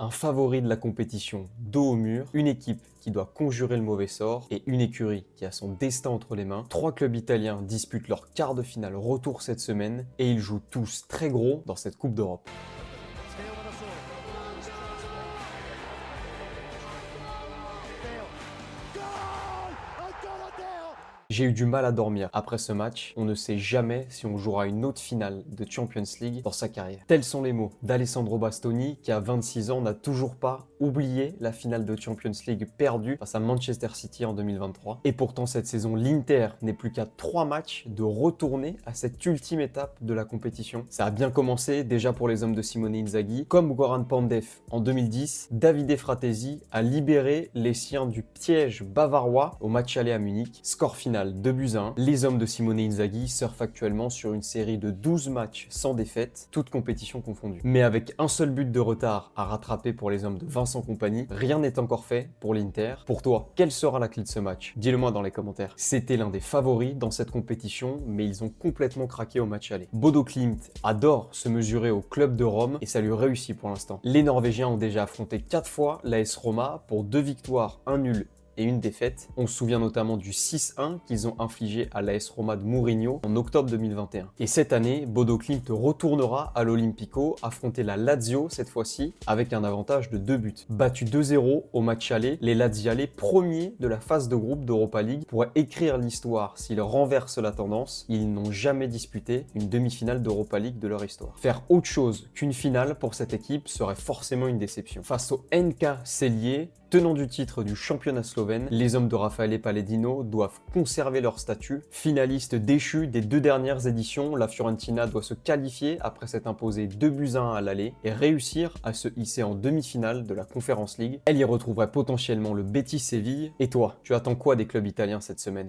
Un favori de la compétition dos au mur, une équipe qui doit conjurer le mauvais sort et une écurie qui a son destin entre les mains. Trois clubs italiens disputent leur quart de finale retour cette semaine et ils jouent tous très gros dans cette Coupe d'Europe. J'ai eu du mal à dormir après ce match. On ne sait jamais si on jouera une autre finale de Champions League dans sa carrière. Tels sont les mots d'Alessandro Bastoni qui à 26 ans n'a toujours pas oublié la finale de Champions League perdue face à Manchester City en 2023. Et pourtant cette saison, l'Inter n'est plus qu'à 3 matchs de retourner à cette ultime étape de la compétition. Ça a bien commencé déjà pour les hommes de Simone Inzaghi. Comme Goran Pandev en 2010, Davide Fratesi a libéré les siens du piège bavarois au match aller à Munich. Score final 2-1. Les hommes de Simone Inzaghi surfent actuellement sur une série de 12 matchs sans défaite, toutes compétitions confondues. Mais avec un seul but de retard à rattraper pour les hommes de Vincent Kompany, rien n'est encore fait pour l'Inter. Pour toi, quelle sera la clé de ce match? Dis-le moi dans les commentaires. C'était l'un des favoris dans cette compétition, mais ils ont complètement craqué au match aller. Bodo Glimt adore se mesurer au club de Rome et ça lui réussit pour l'instant. Les Norvégiens ont déjà affronté 4 fois l'AS Roma pour 2 victoires, 1 nul et une défaite. On se souvient notamment du 6-1 qu'ils ont infligé à l'AS Roma de Mourinho en octobre 2021. Et cette année, Bodo Glimt retournera à l'Olimpico affronter la Lazio cette fois-ci avec un avantage de 2 buts. Battu 2-0 au match aller, les Lazialais premiers de la phase de groupe d'Europa League pourraient écrire l'histoire s'ils renversent la tendance. Ils n'ont jamais disputé une demi-finale d'Europa League de leur histoire. Faire autre chose qu'une finale pour cette équipe serait forcément une déception. Face au NK Celje, tenant du titre du championnat slovène, les hommes de Raffaele Palladino doivent conserver leur statut. Finaliste déchu des 2 dernières éditions, la Fiorentina doit se qualifier après s'être imposée 2-1 à l'aller et réussir à se hisser en demi-finale de la Conference League. Elle y retrouverait potentiellement le Betis Séville. Et toi, tu attends quoi des clubs italiens cette semaine?